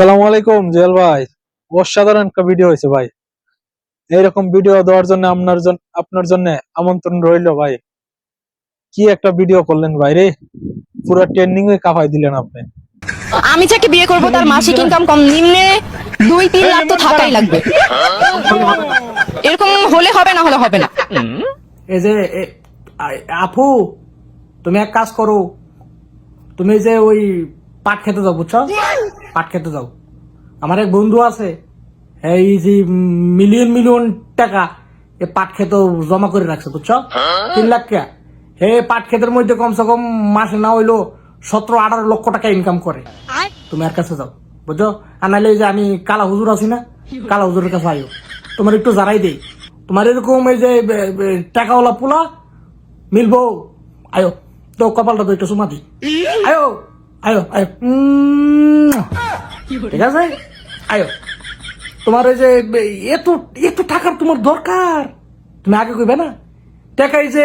সালামু আলাইকুম জুয়েল ভাই। অসাধারণ একটা ভিডিও হয়েছে ভাই। এইরকম ভিডিও দেওয়ার জন্য আপনার জন্য আমন্ত্রণ রইলো ভাই। কি একটা ভিডিও করলেন ভাই রে, পুরো ট্রেন্ডিং এ কাঁপাই দিলেন আপনি। আমি যাকে বিয়ে করব তার মাসিক ইনকাম কম নিম্নে 2-3 লাখ তো থাকাই লাগবে। এরকম হলে হবে, না হলে হবে না। এই যে আপু, তুমি এক কাজ করো, তুমি যে ওই পাট খেতে যাও, বুঝছো? পাট খেতে যাও। আমার এক বন্ধু আছে, এই যে মিলিয়ন মিলিয়ন টাকা এ পাট খেতে জমা করে রাখছে, বুঝছো? 3 লাখ টাকা। হে পাট খেতের মধ্যে কমসে কম মাসে না হইলো 17-18 লক্ষ টাকা ইনকাম করে। তুমি আর কাছে যাও, বুঝছো? আর নাহলে এই যে আমি কালা হুজুর আছি না, কালা হুজুরের কাছে আইও, তোমার একটু জারাই দেই। তোমার এরকম এই যে টাকাওয়ালা পোলা মিলবো, আয়ো তো কপালটা তো একটু সুমা দি, আয়ো আয়ো আয়ো, ঠিক আছে, আয়ো। তোমার ওই যে এত এত টাকার তোমার দরকার, তুমি আগে কইবে না? টাকা এই যে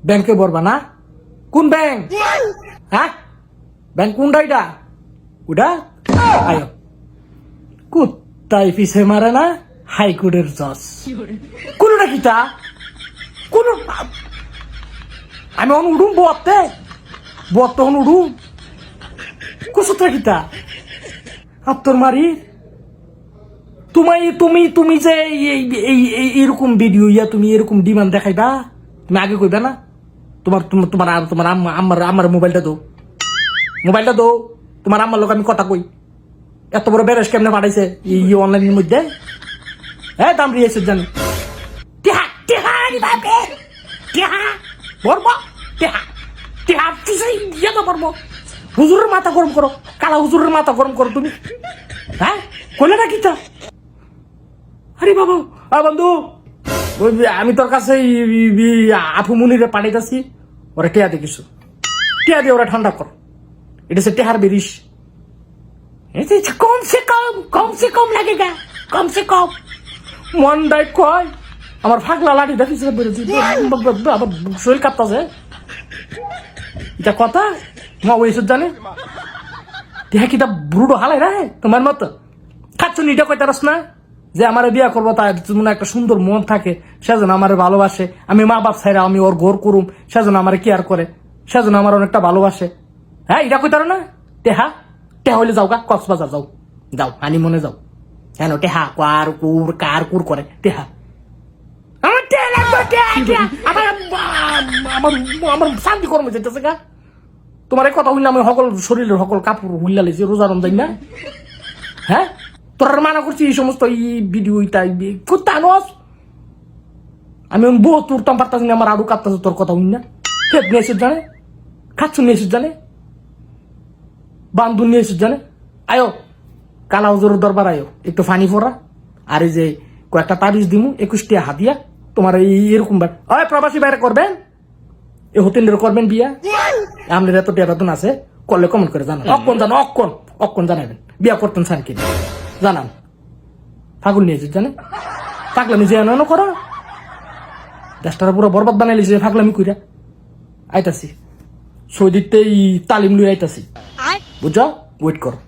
ব্যাংকে ভরবা না? কোন ব্যাংক? হ্যাঁ, ব্যাংক কোনটা? এটা ওটা, আয়ো। কুত্তাই পিছে মারে না হাইকোর্টের জজ, কোনটা কিতা কোন? আমি উড়ুম বতে তখন উড়ুম কুসুতা কিতা আত্মর মারি। তুমি তুমি যে এরকম ভিডিও ইয়া তুমি এরকম ডিমান্ড দেখাইবা, তুমি আগে কইবা না? তোমার তোমার তোমার আমার মোবাইলটা দো, মোবাইলটা দো। তোমার আম্মার লোক আমি কথা কই, এত বড় বেরেস কেমনে পাঠাইছে এই অনলাইনের মধ্যে? হ্যাঁ, দাম রিয়েছে জানি হুজুরের মাথা গরম করো, কালা হুজুরের মাথা গরম করো তুমি। হ্যাঁ, কইলে না কিতা? আরে বাবা, বন্ধু, আমি তোর কাছে আপু মুনিরে পাঠাইতেছি, ওরা টিয়া দে কিছু, টিয়া দিয়ে ওরা ঠান্ডা কর। এটা সে টেহার বেরিস, কমসে কম লাগেগা, কমসে কম। মন্ডাই কয় আমার ফাগলা লাঠি দেখিস, আবার শরীর কাঁপতাছে। এটা কথা মা ওইসব জানে, দেহা কিতা ব্রুডো হালাই রে তোমার মতো। খাচ্ছ নিটা কইতারস না যে আমার বিয়া করবো, তার মনে একটা সুন্দর মন থাকে, সেজন্য আমার ভালোবাসে। আমি মা বাপ ছাইরা আমি ওর ঘর করুম, সেজন্য আমার কেয়ার করে, সেজন্য আমার অনেকটা ভালোবাসে। হ্যাঁ, এটা কইতার না? টেহা টেহা হইলে যাও গা, কক্সবাজার যাও, যাও হানি মনে যাও। হ্যাঁ, টেহা কার কুর করে টেহা। আমার শান্তি কর্ম যেতেছে গা। তোমার এই কথা হইলে আমি সকল শরীরের সকল কাপড় হুইলা লেছি, রোজা রমজান না। হ্যাঁ, তোর মানা করছি এই সমস্ত ভিডিও আনস। আমি বহু তুরতাম পারতাছি না, আমার আরো কাঁপতাছে তোর কথা হইল না। খেত নিয়ে এসে জানে, খাচ্ছ নিয়ে এসে জানে, বান্ধব নিয়ে এসে জানে। আয়ো কালা হুজুরের দরবার আয়ো, একটু ফানি ফোরা, আর এই যে কয়েকটা তাবিজ দিমু 21 টিয়া হাতিয়া। তোমার এরকম প্রবাসী বাইরে করবেন, এই হোটেলের করবেন বিয়া, আপনার এত টিয়া বেতন আছে, করলে কমেন্ট করে জানান। অক্ষণ জানো, অক্ষণ জানাবেন বিয়া করতেন চান কিনা জানান। ফাগুল নিয়ে জানে, ফাগলামি যে এনে করো, দেশটার পুরো বরবাদ বানাইলিছে ফাগলামি কইরা। আইতাছি সৌদিতে তালিম লুই আইতাছি, বুঝছো? ওয়েট করো।